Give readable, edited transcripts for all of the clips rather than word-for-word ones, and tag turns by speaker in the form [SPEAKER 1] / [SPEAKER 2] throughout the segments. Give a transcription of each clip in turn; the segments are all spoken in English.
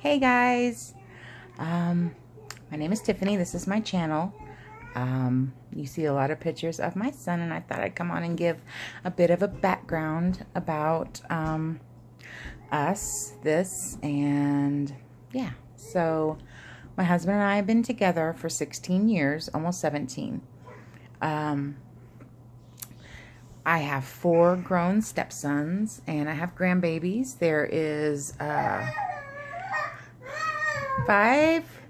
[SPEAKER 1] Hey guys, my name is Tiffany. This is my channel. You see a lot of pictures of my son, and I thought I'd come on and give a bit of a background about us, and yeah. So my husband and I have been together for 16 years, almost 17. I have 4 grown stepsons, and I have grandbabies. There is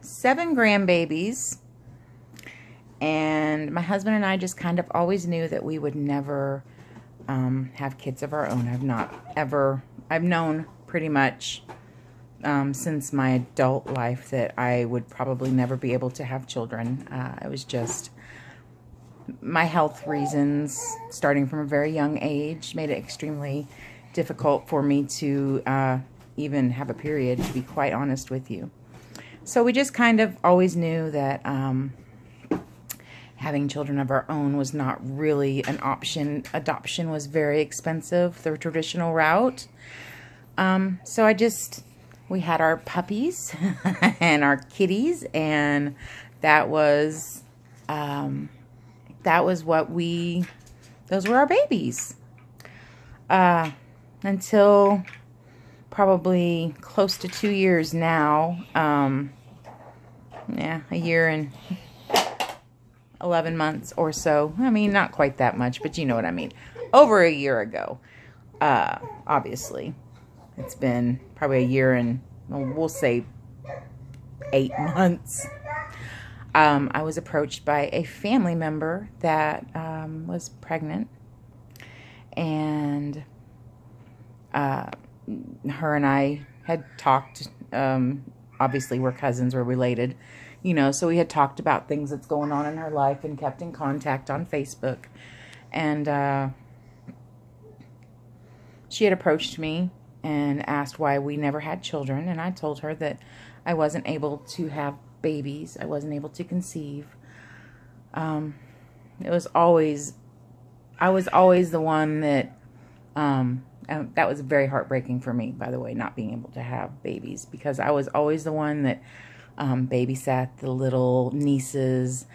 [SPEAKER 1] 7 grandbabies, and my husband and I just kind of always knew that we would never have kids of our own. I've known pretty much since my adult life that I would probably never be able to have children. It was just my health reasons, starting from a very young age, made it extremely difficult for me to even have a period, to be quite honest with you. So we just kind of always knew that having children of our own was not really an option. Adoption was very expensive, the traditional route. So we had our puppies and our kitties, and those were our babies. Until probably close to 2 years now. Yeah, a year and 11 months or so. I mean, not quite that much, but you know what I mean. Over a year ago, obviously. It's been probably a year and, we'll say, 8 months. I was approached by a family member that was pregnant, and her and I had talked. Obviously, we're cousins, we're related, so we had talked about things that's going on in her life and kept in contact on Facebook. And she had approached me and asked why we never had children, and I told her that I wasn't able to have babies. I wasn't able to conceive. I was always the one that, that was very heartbreaking for me, by the way, not being able to have babies, because I was always the one that babysat the little nieces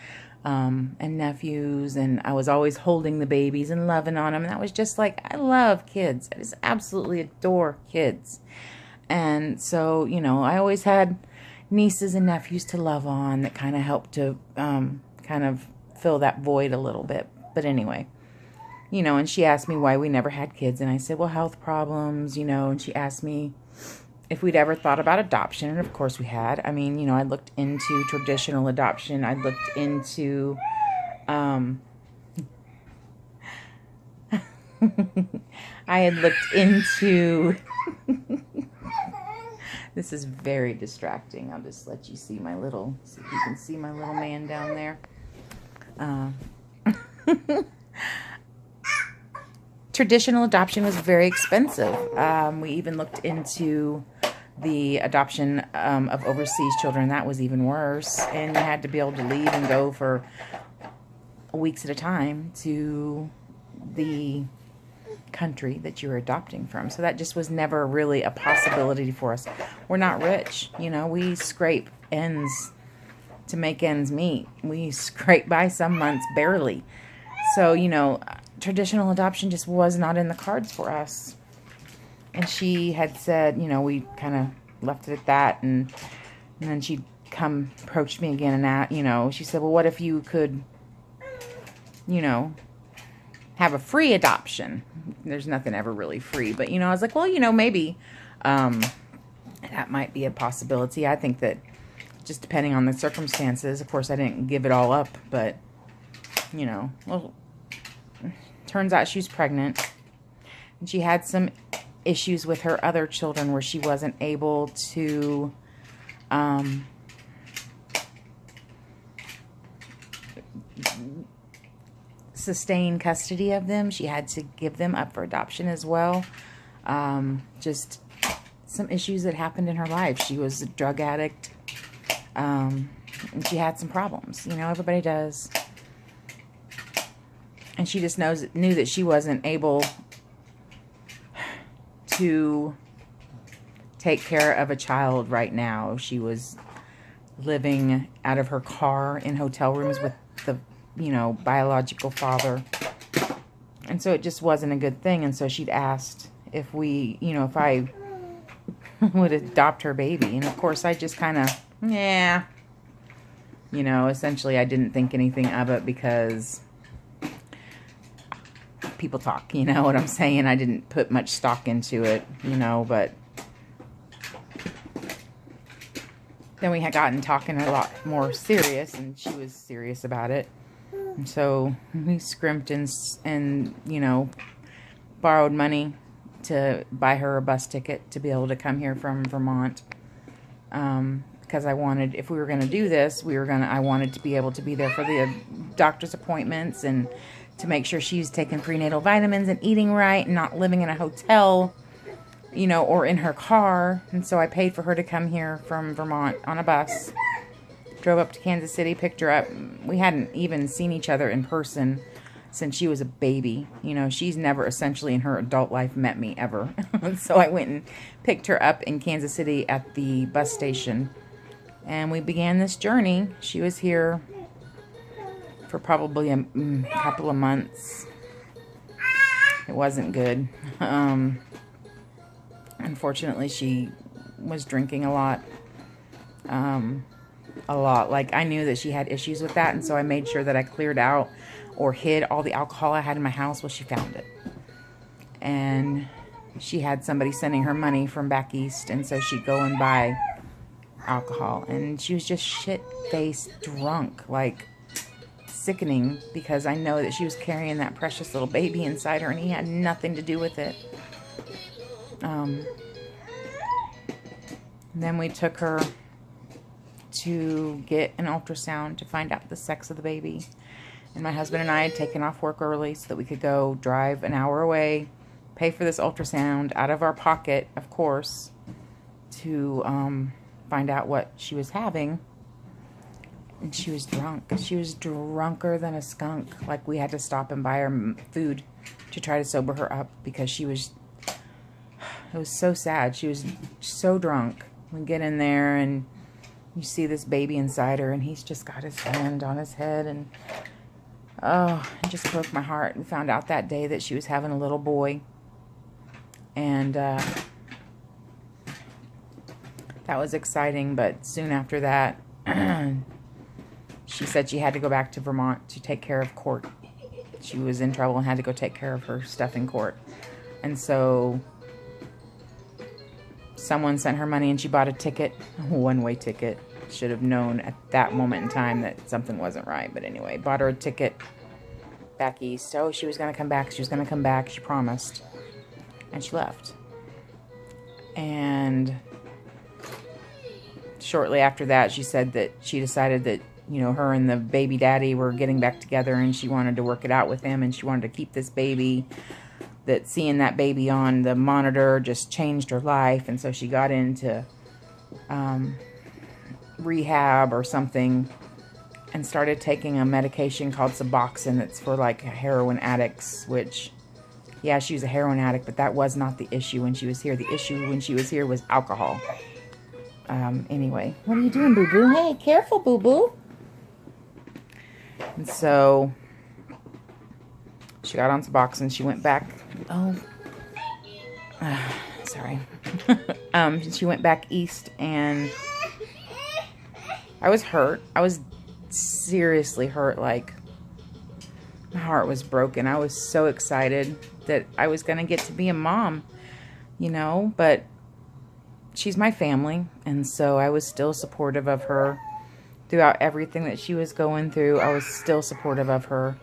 [SPEAKER 1] and nephews, and I was always holding the babies and loving on them. And that was just like, I love kids. I just absolutely adore kids. And so, I always had nieces and nephews to love on that kind of helped to kind of fill that void a little bit. But anyway, and she asked me why we never had kids, and I said, well, health problems, and she asked me if we'd ever thought about adoption, and of course we had. I mean, I looked into traditional adoption. I looked into I had looked into this is very distracting. I'll just let you see see if you can see my little man down there. Traditional adoption was very expensive. We even looked into the adoption of overseas children. That was even worse. And you had to be able to leave and go for weeks at a time to the country that you were adopting from. So that just was never really a possibility for us. We're not rich. We scrape ends to make ends meet. We scrape by some months barely. So, traditional adoption just was not in the cards for us. And she had said, we kind of left it at that. And then she approached me again, and she said, well, what if you could, have a free adoption? There's nothing ever really free, but, I was like, well, maybe that might be a possibility. I think that just depending on the circumstances, of course, I didn't give it all up, but, well, turns out she was pregnant, and she had some issues with her other children where she wasn't able to sustain custody of them. She had to give them up for adoption as well. Just some issues that happened in her life. She was a drug addict, and she had some problems. Everybody does. And she just knew that she wasn't able to take care of a child right now. She was living out of her car in hotel rooms with the, you know, biological father. And so it just wasn't a good thing. And so she'd asked if we, you know, if I would adopt her baby. And of course I just kind of, yeah, you know, essentially I didn't think anything of it because people talk, you know what I'm saying? I didn't put much stock into it, you know, but then we had gotten talking a lot more serious, and she was serious about it. And so we scrimped and you know, borrowed money to buy her a bus ticket to be able to come here from Vermont. Because I wanted, if we were going to do this, I wanted to be able to be there for the doctor's appointments and to make sure she's taking prenatal vitamins and eating right and not living in a hotel, you know, or in her car. And so I paid for her to come here from Vermont on a bus. Drove up to Kansas City, picked her up. We hadn't even seen each other in person since she was a baby. You know, she's never essentially in her adult life met me ever. So I went and picked her up in Kansas City at the bus station. And we began this journey. She was here for probably a couple of months. It wasn't good. Unfortunately, she was drinking a lot. Like, I knew that she had issues with that, and so I made sure that I cleared out or hid all the alcohol I had in my house. Well, she found it. And she had somebody sending her money from back east, and so she'd go and buy alcohol. And she was just shit-faced drunk, like sickening, because I know that she was carrying that precious little baby inside her, and he had nothing to do with it. Then we took her to get an ultrasound to find out the sex of the baby. And my husband and I had taken off work early so that we could go drive an hour away, pay for this ultrasound out of our pocket, of course, to find out what she was having. And she was drunk. She was drunker than a skunk. Like, we had to stop and buy her food to try to sober her up because she was, it was so sad. She was so drunk. We get in there and you see this baby inside her, and he's just got his hand on his head, and oh, it just broke my heart. We found out that day that she was having a little boy, and that was exciting. But soon after that, she said she had to go back to Vermont to take care of court. She was in trouble and had to go take care of her stuff in court. And so someone sent her money and she bought a ticket, a one-way ticket. Should have known at that moment in time that something wasn't right. But anyway, bought her a ticket back east. So she was going to come back. She was going to come back. She promised. And she left. And shortly after that, she said that she decided that, you know, her and the baby daddy were getting back together, and she wanted to work it out with him, and she wanted to keep this baby. That seeing that baby on the monitor just changed her life, and so she got into rehab or something and started taking a medication called Suboxone that's for like heroin addicts, which, yeah, she was a heroin addict, but that was not the issue when she was here. The issue when she was here was alcohol. Anyway, what are you doing, boo-boo? Hey, careful, boo-boo. And so she got on Suboxone. She went back. Sorry. She went back east, and I was hurt. I was seriously hurt. Like, my heart was broken. I was so excited that I was going to get to be a mom, you know, but she's my family, and so I was still supportive of her throughout everything that she was going through. I was still supportive of her.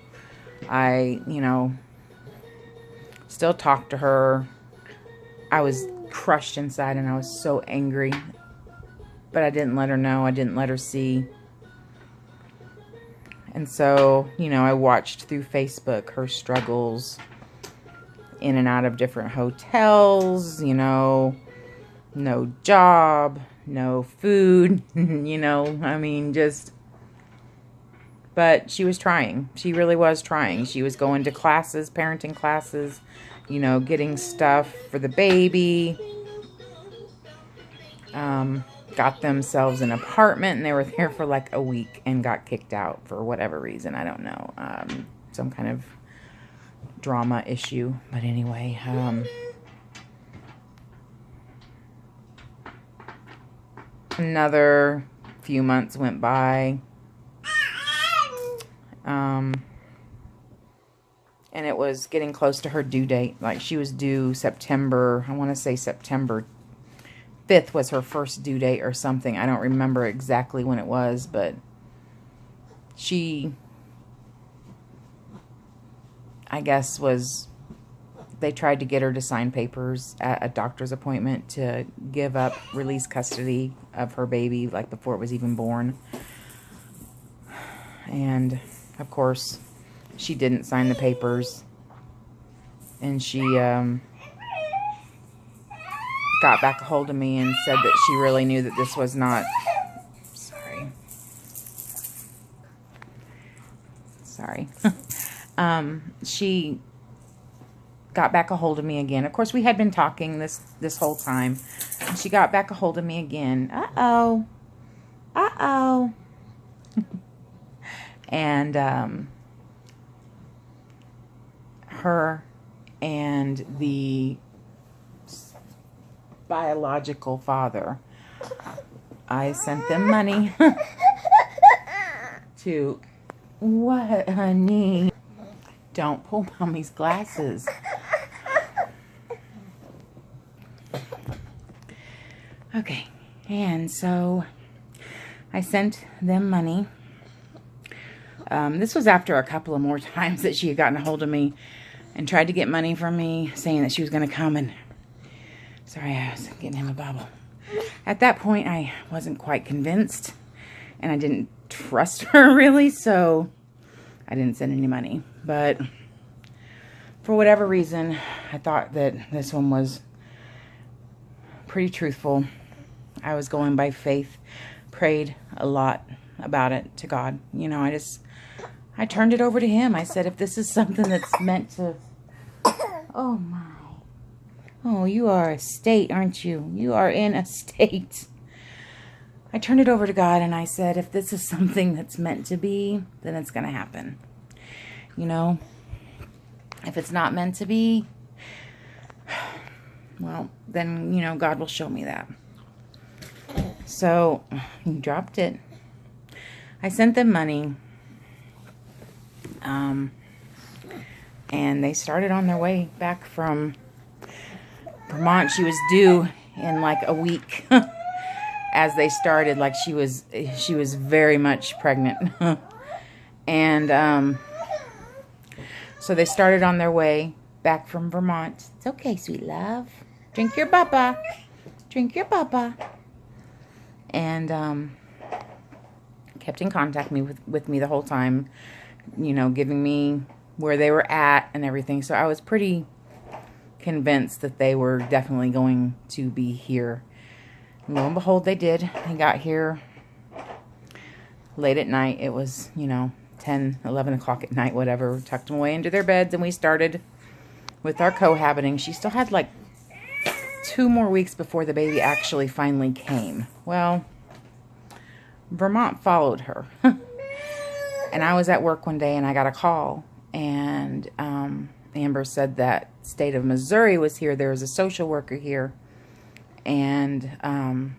[SPEAKER 1] I, you know, still talked to her. I was crushed inside, and I was so angry, but I didn't let her know. I didn't let her see. And so, you know, I watched through Facebook her struggles in and out of different hotels, you know, no job, no food, you know, I mean, just, but she was trying. She really was trying. She was going to classes, parenting classes, you know, getting stuff for the baby. got themselves an apartment, and they were there for like a week and got kicked out for whatever reason. I don't know. Some kind of drama issue. But anyway, another few months went by. And it was getting close to her due date. Like, she was due September, I want to say September 5th was her first due date or something. I don't remember exactly when it was, but she, I guess, they tried to get her to sign papers at a doctor's appointment to give up, release custody of her baby, like before it was even born. And, of course, she didn't sign the papers. And she got back a hold of me and said that she really knew that this was not... Sorry. She got back a hold of me again. Of course, we had been talking this whole time. And she got back a hold of me again. Uh-oh. Uh-oh. And her and the biological father, I sent them money to... What, honey? Don't pull Mommy's glasses. Okay, and so I sent them money. This was after a couple of more times that she had gotten a hold of me and tried to get money from me, saying that she was going to come and... Sorry, I was getting him a bubble. At that point, I wasn't quite convinced, and I didn't trust her really, so I didn't send any money. But for whatever reason, I thought that this one was pretty truthful. I was going by faith, prayed a lot about it to God. You know, I turned it over to Him. I said, if this is something that's meant to... Oh my. Oh, you are a state, aren't you? You are in a state. I turned it over to God and I said, if this is something that's meant to be, then it's going to happen. You know, if it's not meant to be, well, then, you know, God will show me that. So, He dropped it. I sent them money. And they started on their way back from Vermont. She was due in like a week. As they started, like she was very much pregnant. And so they started on their way back from Vermont. It's okay, sweet love. Drink your bubba. Drink your bubba. And kept in contact with me the whole time, you know, giving me where they were at and everything. So I was pretty convinced that they were definitely going to be here. Lo and behold, they did. They got here late at night. It was, you know, 10, 11 o'clock at night, whatever. Tucked them away into their beds, and we started with our cohabiting. She still had like 2 more weeks before the baby actually finally came. Well, Vermont followed her. And I was at work one day, and I got a call. And Amber said that state of Missouri was here. There was a social worker here. And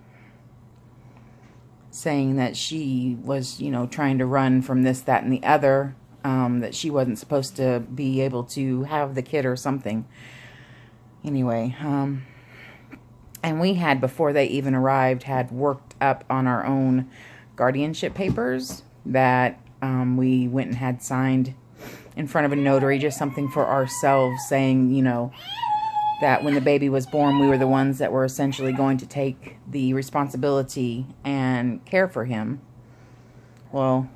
[SPEAKER 1] saying that she was, you know, trying to run from this, that, and the other, that she wasn't supposed to be able to have the kid or something. Anyway, and we had, before they even arrived, had worked up on our own guardianship papers that we went and had signed in front of a notary, just something for ourselves, saying, you know, that when the baby was born, we were the ones that were essentially going to take the responsibility and care for him. Well,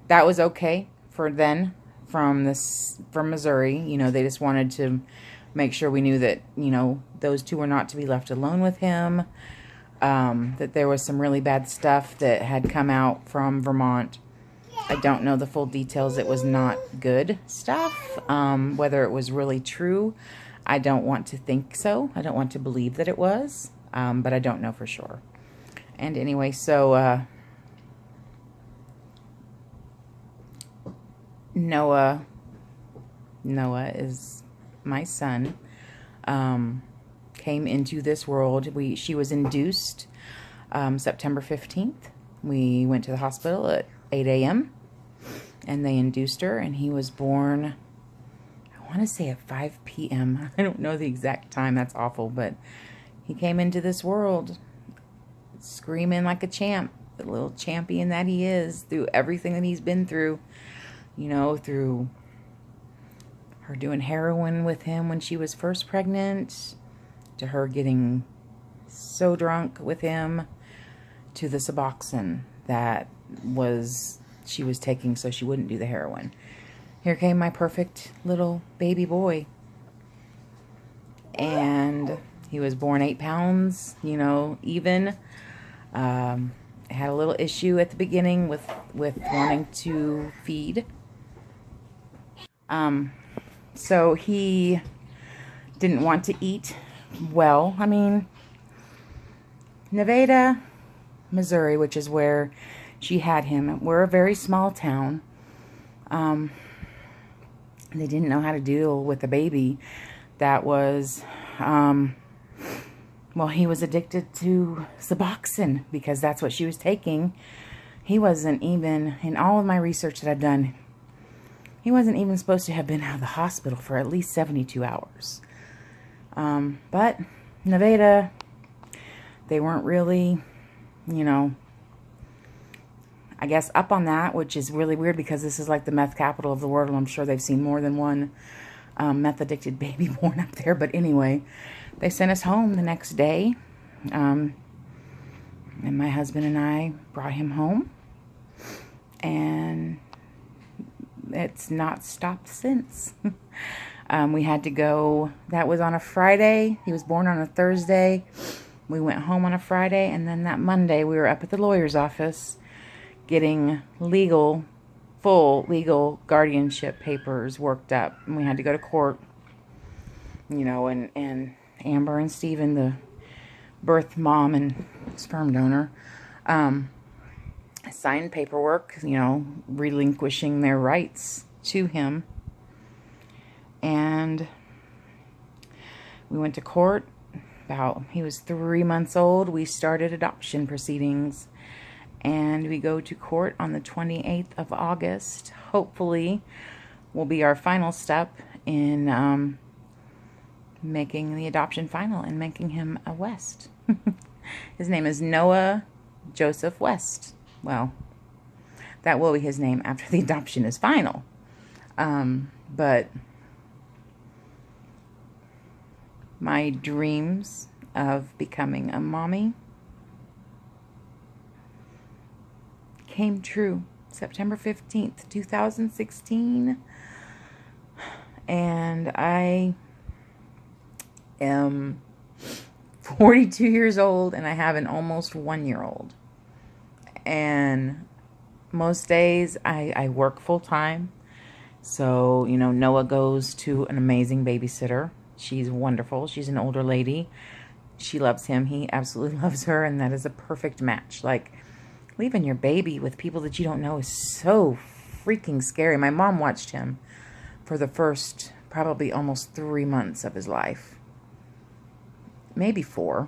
[SPEAKER 1] that was okay for then, from Missouri. You know, they just wanted to make sure we knew that, you know, those two were not to be left alone with him. That there was some really bad stuff that had come out from Vermont. I don't know the full details. It was not good stuff. Whether it was really true, I don't want to think so. I don't want to believe that it was, but I don't know for sure. And anyway, so Noah is my son. Came into this world. She was induced September 15th. We went to the hospital at 8 a.m. and they induced her, and he was born, I want to say at 5 p.m. I don't know the exact time. That's awful, but he came into this world screaming like a champ, the little champion that he is, through everything that he's been through, you know, through her doing heroin with him when she was first pregnant, to her getting so drunk with him, to the Suboxone that she was taking so she wouldn't do the heroin. Here came my perfect little baby boy. And he was born 8 pounds, you know, even. Had a little issue at the beginning with wanting to feed. So he didn't want to eat well. I mean, Nevada, Missouri, which is where she had him, we're a very small town. They didn't know how to deal with a baby that was, well, he was addicted to Suboxone because that's what she was taking. He wasn't even, in all of my research that I've done, he wasn't even supposed to have been out of the hospital for at least 72 hours. But Nevada, they weren't really, you know, I guess up on that, which is really weird because this is like the meth capital of the world, and I'm sure they've seen more than one meth-addicted baby born up there. But anyway, they sent us home the next day, and my husband and I brought him home, and it's not stopped since. We had to go, that was on a Friday. He was born on a Thursday. We went home on a Friday, and then that Monday we were up at the lawyer's office getting full legal guardianship papers worked up. And we had to go to court, you know, and Amber and Steven, the birth mom and sperm donor, signed paperwork, you know, relinquishing their rights to him. And we went to court. He was 3 months old. We started adoption proceedings. And we go to court on the 28th of August. Hopefully, will be our final step in making the adoption final and making him a West. His name is Noah Joseph West. Well, that will be his name after the adoption is final. But my dreams of becoming a mommy came true September 15th, 2016. And I am 42 years old, and I have an almost 1-year-old. And most days I work full time. So, you know, Noah goes to an amazing babysitter. She's wonderful. She's an older lady. She loves him. He absolutely loves her, and that is a perfect match. Like, leaving your baby with people that you don't know is so freaking scary. My mom watched him for the first probably almost 3 months of his life. Maybe 4.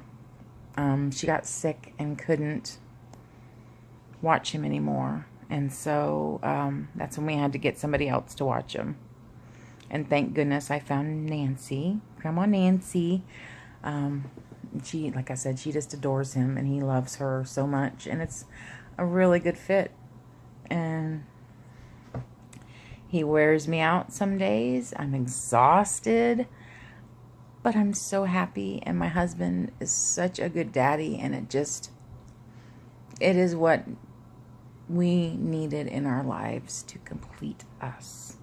[SPEAKER 1] She got sick and couldn't watch him anymore. And so that's when we had to get somebody else to watch him. And thank goodness I found Nancy, Grandma Nancy. She, like I said, she just adores him, and he loves her so much. And it's a really good fit. And he wears me out some days. I'm exhausted, but I'm so happy. And my husband is such a good daddy, and it is what we needed in our lives to complete us.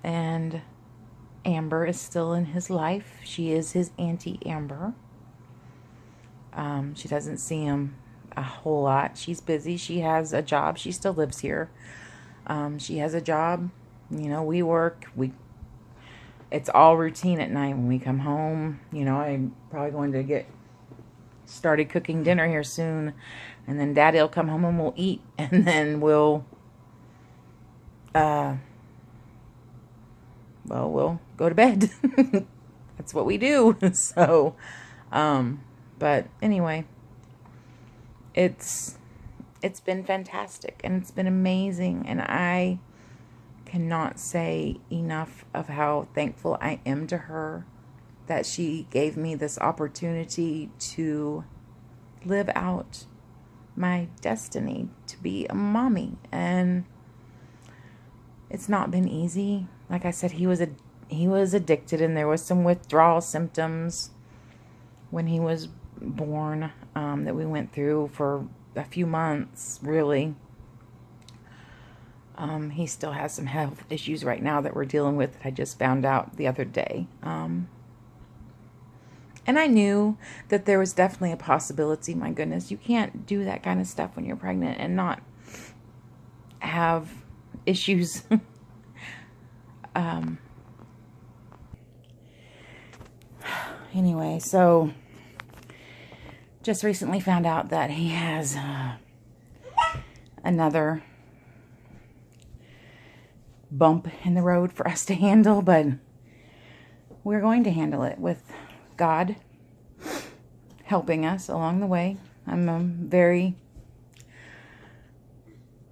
[SPEAKER 1] And Amber is still in his life. She is his Auntie Amber. She doesn't see him a whole lot. She's busy. She has a job. She still lives here. She has a job. You know, we work. it's all routine at night when we come home. You know, I'm probably going to get started cooking dinner here soon, and then Daddy will come home and we'll eat, and then we'll we'll go to bed. That's what we do. So but anyway, it's been fantastic, and it's been amazing, and I cannot say enough of how thankful I am to her that she gave me this opportunity to live out my destiny to be a mommy. And it's not been easy. Like I said, he was addicted, and there was some withdrawal symptoms when he was born that we went through for a few months, really. He still has some health issues right now that we're dealing with that I just found out the other day. And I knew that there was definitely a possibility. My goodness, you can't do that kind of stuff when you're pregnant and not have issues. Anyway, so just recently found out that he has another bump in the road for us to handle, but we're going to handle it with God helping us along the way. I'm a very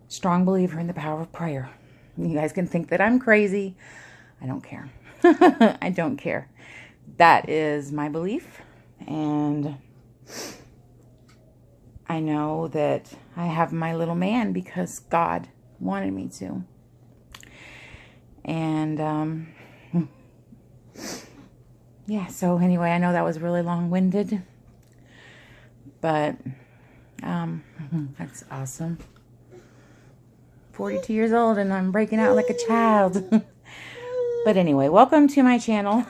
[SPEAKER 1] strong believer in the power of prayer. You guys can think that I'm crazy. I don't care. I don't care. That is my belief, and I know that I have my little man because God wanted me to. And yeah, so anyway, I know that was really long-winded, but that's awesome. 42 years old and I'm breaking out like a child. But anyway, welcome to my channel.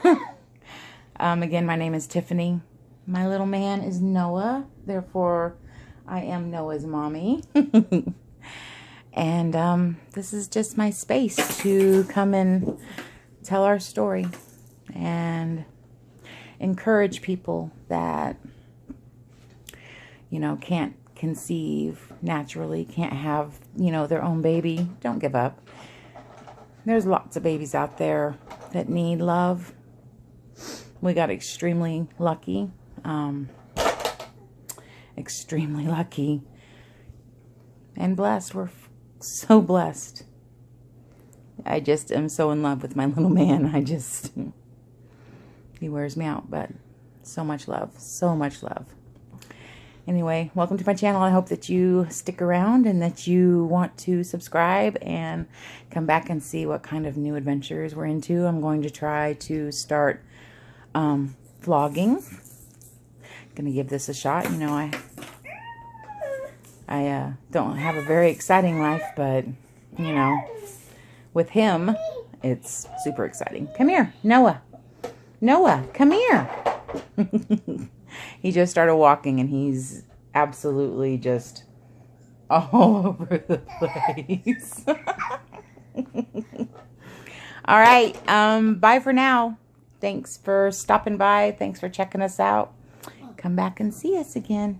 [SPEAKER 1] Again, my name is Tiffany. My little man is Noah, therefore I am Noah's mommy. And this is just my space to come and tell our story and encourage people that, you know, can't conceive naturally, can't have, you know, their own baby. Don't give up. There's lots of babies out there that need love. We got extremely lucky. Extremely lucky. And blessed. We're so blessed. I just am so in love with my little man. He wears me out, but so much love. So much love. Anyway, welcome to my channel. I hope that you stick around and that you want to subscribe and come back and see what kind of new adventures we're into. I'm going to try to start vlogging. Gonna give this a shot. You know, I don't have a very exciting life, but you know, with him, it's super exciting. Come here, Noah. Noah, come here. He just started walking, and he's absolutely just all over the place. All right, bye for now. Thanks for stopping by. Thanks for checking us out. Come back and see us again.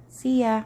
[SPEAKER 1] See ya.